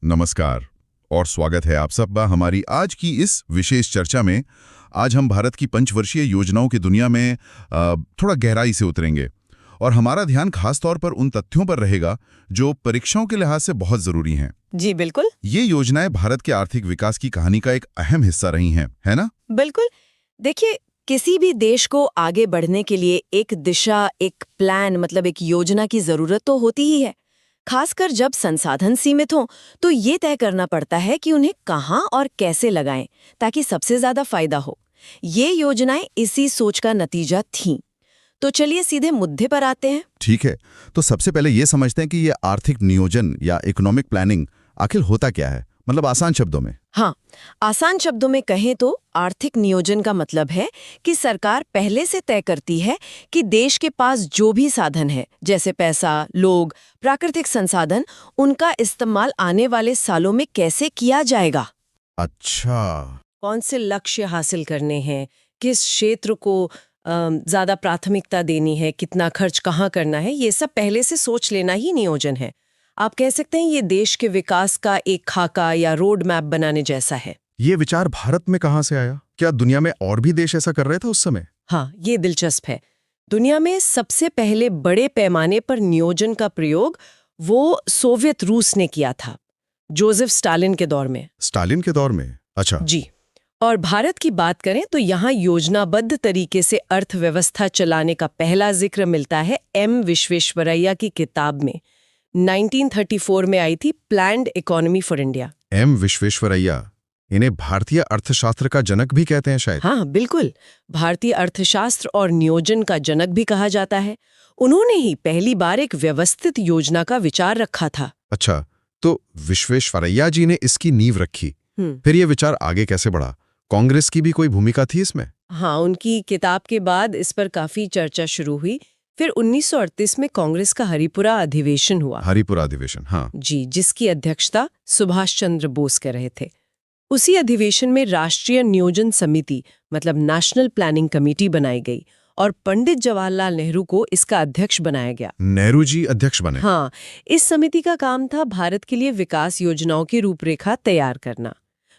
नमस्कार और स्वागत है आप सब हमारी आज की इस विशेष चर्चा में। आज हम भारत की पंचवर्षीय योजनाओं की दुनिया में थोड़ा गहराई से उतरेंगे और हमारा ध्यान खास तौर पर उन तथ्यों पर रहेगा जो परीक्षाओं के लिहाज से बहुत जरूरी हैं। जी बिल्कुल। ये योजनाएं भारत के आर्थिक विकास की कहानी का एक अहम हिस्सा रही हैं, है ना? बिल्कुल। देखिए, किसी भी देश को आगे बढ़ने के लिए एक दिशा, एक प्लान मतलब एक योजना की जरूरत तो होती ही है। खासकर जब संसाधन सीमित हों तो ये तय करना पड़ता है कि उन्हें कहाँ और कैसे लगाएं ताकि सबसे ज्यादा फायदा हो। ये योजनाएं इसी सोच का नतीजा थीं। तो चलिए सीधे मुद्दे पर आते हैं। ठीक है, तो सबसे पहले ये समझते हैं कि ये आर्थिक नियोजन या इकोनॉमिक प्लानिंग आखिर होता क्या है, मतलब आसान शब्दों में। हाँ, आसान शब्दों में कहें तो आर्थिक नियोजन का मतलब है कि सरकार पहले से तय करती है कि देश के पास जो भी साधन है, जैसे पैसा, लोग, प्राकृतिक संसाधन, उनका इस्तेमाल आने वाले सालों में कैसे किया जाएगा। अच्छा। कौन से लक्ष्य हासिल करने हैं, किस क्षेत्र को ज्यादा प्राथमिकता देनी है, कितना खर्च कहाँ करना है, ये सब पहले से सोच लेना ही नियोजन है। आप कह सकते हैं ये देश के विकास का एक खाका या रोड मैप बनाने जैसा है। ये विचार भारत में कहाँ से आया? क्या दुनिया में और भी देश ऐसा कर रहे थे उस समय? हाँ, ये दिलचस्प है। दुनिया में सबसे पहले बड़े पैमाने पर नियोजन का प्रयोग वो सोवियत रूस ने किया था, जोसेफ स्टालिन के दौर में। स्टालिन के दौर में? अच्छा जी। और भारत की बात करें तो यहाँ योजनाबद्ध तरीके से अर्थव्यवस्था चलाने का पहला जिक्र मिलता है एम विश्वेश्वरैया की किताब में। 1934 में आई थी planned economy for India. M Visvesvaraya, इन्हें भारतीय अर्थशास्त्र का जनक भी कहते हैं शायद। हाँ बिल्कुल, भारतीय अर्थशास्त्र और नियोजन का जनक भी कहा जाता है। उन्होंने ही पहली बार एक व्यवस्थित योजना का विचार रखा था। अच्छा, तो विश्वेश्वरैया जी ने इसकी नींव रखी। फिर ये विचार आगे कैसे बढ़ा? कांग्रेस की भी कोई भूमिका थी इसमें? हाँ, उनकी किताब के बाद इस पर काफी चर्चा शुरू हुई। फिर 1938 में कांग्रेस का हरिपुरा अधिवेशन हुआ। हरिपुरा अधिवेशन, हाँ जी, जिसकी अध्यक्षता सुभाष चंद्र बोस कर रहे थे। उसी अधिवेशन में राष्ट्रीय नियोजन समिति मतलब नेशनल प्लानिंग कमेटी बनाई गई और पंडित जवाहरलाल नेहरू को इसका अध्यक्ष बनाया गया। नेहरू जी अध्यक्ष बने? हाँ, इस समिति का काम था भारत के लिए विकास योजनाओं की रूपरेखा तैयार करना।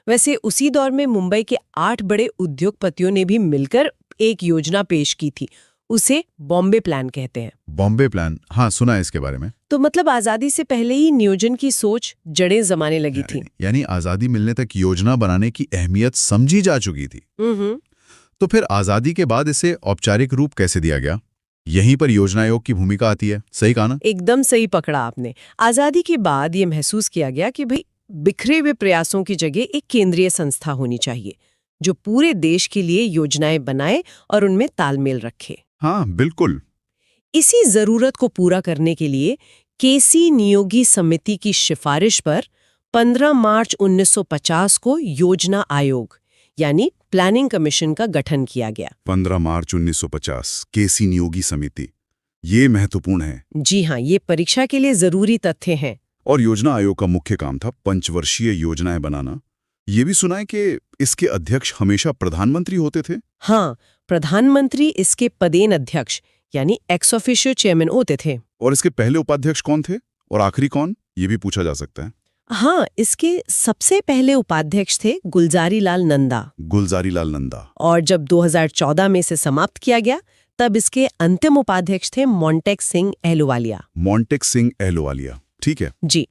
वैसे उसी दौर में मुंबई के 8 बड़े उद्योगपतियों ने भी मिलकर एक योजना पेश की थी। उसे बॉम्बे प्लान कहते हैं। बॉम्बे प्लान, हाँ सुना है इसके बारे में। तो मतलब आजादी से पहले ही नियोजन की सोच जड़ें जमाने लगी थी। यानी आजादी मिलने तक योजना बनाने की अहमियत समझी जा चुकी थी। तो फिर आजादी के बाद इसे औपचारिक रूप कैसे दिया गया? यहीं पर योजना आयोग की भूमिका आती है, सही कहा ना? एकदम सही पकड़ा आपने। आजादी के बाद ये महसूस किया गया कि भाई बिखरे हुए प्रयासों की जगह एक केंद्रीय संस्था होनी चाहिए जो पूरे देश के लिए योजनाएं बनाए और उनमें तालमेल रखे। हाँ बिल्कुल। इसी जरूरत को पूरा करने के लिए केसी नियोगी समिति की सिफारिश पर 15 मार्च 1950 को योजना आयोग यानी प्लानिंग कमीशन का गठन किया गया। 15 मार्च 1950, केसी नियोगी समिति, ये महत्वपूर्ण है। जी हाँ, ये परीक्षा के लिए जरूरी तथ्य हैं। और योजना आयोग का मुख्य काम था पंचवर्षीय योजनाएं बनाना। ये भी सुना है कि इसके अध्यक्ष हमेशा प्रधानमंत्री होते थे? हाँ, प्रधानमंत्री इसके पदेन अध्यक्ष यानी एक्स ऑफिशियो चेयरमैन होते थे। और इसके पहले उपाध्यक्ष कौन थे और आखिरी कौन, ये भी पूछा जा सकता है। हाँ, इसके सबसे पहले उपाध्यक्ष थे गुलजारी लाल नंदा। गुलजारी लाल नंदा। और जब 2014 में से समाप्त किया गया तब इसके अंतिम उपाध्यक्ष थे मोंटेक सिंह अहलूवालिया। मोंटेक सिंह अहलूवालिया, ठीक है जी।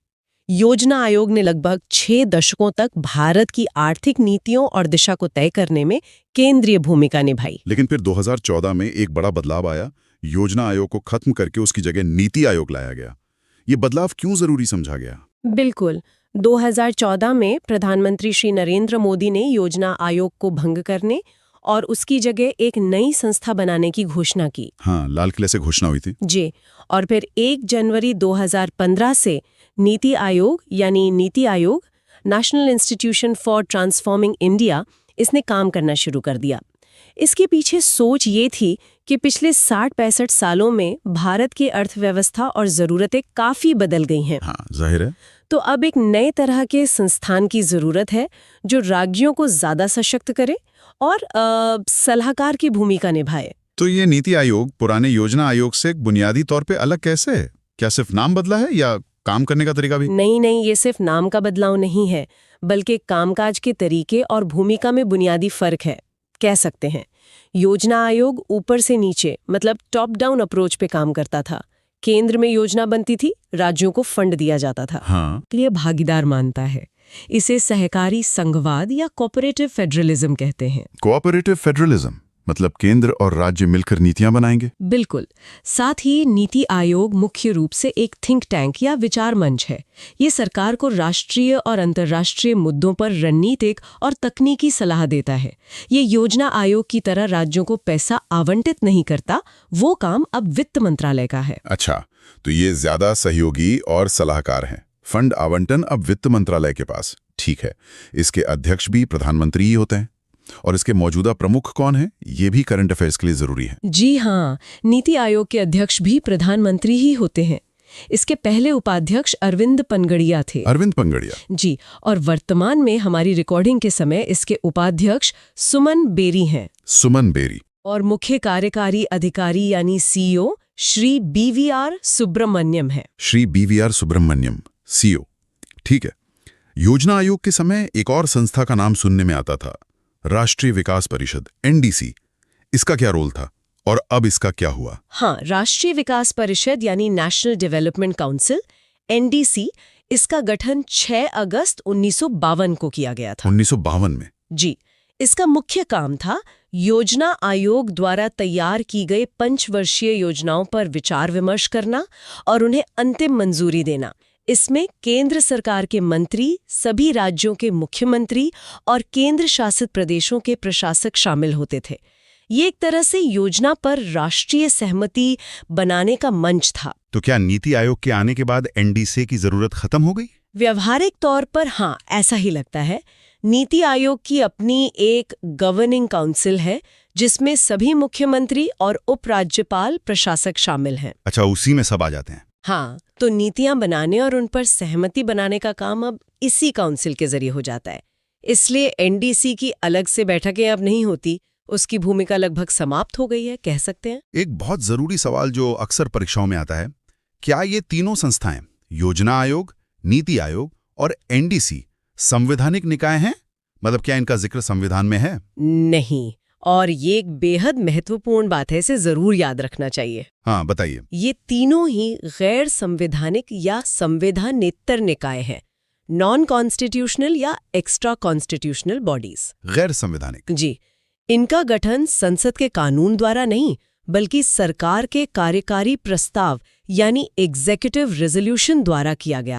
योजना आयोग ने लगभग 6 दशकों तक भारत की आर्थिक नीतियों और दिशा को तय करने में केंद्रीय भूमिका निभाई। लेकिन फिर 2014 में एक बड़ा बदलाव आया। योजना आयोग को खत्म करके उसकी जगह नीति आयोग लाया गया। ये बदलाव क्यों जरूरी समझा गया? बिल्कुल, 2014 में प्रधानमंत्री श्री नरेंद्र मोदी ने योजना आयोग को भंग करने और उसकी जगह एक नई संस्था बनाने की घोषणा की। हाँ, लाल किले से घोषणा हुई थी। जी, और फिर 1 जनवरी 2015 से नीति आयोग यानी NITI Aayog, national institution for transforming India, इसने काम करना शुरू कर दिया। इसके पीछे सोच ये थी कि पिछले 60-65 सालों में भारत की अर्थव्यवस्था और ज़रूरतें काफ़ी बदल गई हैं। हाँ, जाहिर है। तो अब एक नए तरह के संस्थान की ज़रूरत है जो राज्यों को ज़्यादा सशक्त करे और सलाहकार की भूमिका निभाए। तो ये नीति आयोग पुराने योजना आयोग से बुनियादी तौर पे अलग कैसे है? क्या सिर्फ नाम बदला है या काम करने का तरीका भी? नहीं, ये सिर्फ नाम का बदलाव नहीं है, बल्कि कामकाज के तरीके और भूमिका में बुनियादी फर्क है, कह सकते हैं। योजना आयोग ऊपर से नीचे मतलब टॉप डाउन अप्रोच पे काम करता था। केंद्र में योजना बनती थी, राज्यों को फंड दिया जाता था। हाँ। लिए भागीदार मानता है। इसे सहकारी संघवाद या कोऑपरेटिव फेडरलिज्म कहते हैं। कोऑपरेटिव फेडरलिज्म मतलब केंद्र और राज्य मिलकर नीतियां बनाएंगे? बिल्कुल। साथ ही नीति आयोग मुख्य रूप से एक थिंक टैंक या विचार मंच है। ये सरकार को राष्ट्रीय और अंतर्राष्ट्रीय मुद्दों पर रणनीतिक और तकनीकी सलाह देता है। ये योजना आयोग की तरह राज्यों को पैसा आवंटित नहीं करता, वो काम अब वित्त मंत्रालय का है। अच्छा, तो ये ज्यादा सहयोगी और सलाहकार हैं। फंड आवंटन अब वित्त मंत्रालय के पास। ठीक है। इसके अध्यक्ष भी प्रधानमंत्री ही होते हैं। और इसके मौजूदा प्रमुख कौन है, ये भी करंट अफेयर्स के लिए जरूरी है। जी हाँ, नीति आयोग के अध्यक्ष भी प्रधानमंत्री ही होते हैं। इसके पहले उपाध्यक्ष अरविंद पनगड़िया थे। अरविंद पनगड़िया? जी, और वर्तमान में हमारी रिकॉर्डिंग के समय इसके उपाध्यक्ष सुमन बेरी हैं। सुमन बेरी। और मुख्य कार्यकारी अधिकारी यानी सीईओ श्री बीवीआर सुब्रमण्यम है। Shri BVR Subrahmanyam, CEO. ठीक है। योजना आयोग के समय एक और संस्था का नाम सुनने में आता था, राष्ट्रीय विकास परिषद, एनडीसी। इसका क्या रोल था और अब इसका क्या हुआ? हाँ, राष्ट्रीय विकास परिषद यानी नेशनल डेवलपमेंट काउंसिल, एनडीसी, इसका गठन 6 अगस्त 1952 को किया गया था। 1952 में? जी। इसका मुख्य काम था योजना आयोग द्वारा तैयार की गई पंचवर्षीय योजनाओं पर विचार विमर्श करना और उन्हें अंतिम मंजूरी देना। इसमें केंद्र सरकार के मंत्री, सभी राज्यों के मुख्यमंत्री और केंद्र शासित प्रदेशों के प्रशासक शामिल होते थे। ये एक तरह से योजना पर राष्ट्रीय सहमति बनाने का मंच था। तो क्या नीति आयोग के आने के बाद एनडीसी की जरूरत खत्म हो गई? व्यवहारिक तौर पर हाँ, ऐसा ही लगता है। नीति आयोग की अपनी एक गवर्निंग काउंसिल है जिसमें सभी मुख्यमंत्री और उपराज्यपाल प्रशासक शामिल हैं। अच्छा, उसी में सब आ जाते हैं। हाँ, तो नीतियां बनाने और उन पर सहमति बनाने का काम अब इसी काउंसिल के जरिए हो जाता है। इसलिए एनडीसी की अलग से बैठकें अब नहीं होती, उसकी भूमिका लगभग समाप्त हो गई है, कह सकते हैं। एक बहुत जरूरी सवाल जो अक्सर परीक्षाओं में आता है, क्या ये तीनों संस्थाएं, योजना आयोग, नीति आयोग और एनडीसी, संवैधानिक निकाय हैं? मतलब क्या इनका जिक्र संविधान में है? नहीं, और ये एक बेहद महत्वपूर्ण बात है, इसे जरूर याद रखना चाहिए। हाँ, बताइए। ये तीनों ही गैर संवैधानिक या संवैधानेतर निकाय हैं, नॉन कॉन्स्टिट्यूशनल या एक्स्ट्रा कॉन्स्टिट्यूशनल बॉडीज। गैर संवैधानिक? जी। इनका गठन संसद के कानून द्वारा नहीं, बल्कि सरकार के कार्यकारी प्रस्ताव यानी एग्जीक्यूटिव रेजोल्यूशन द्वारा किया गया।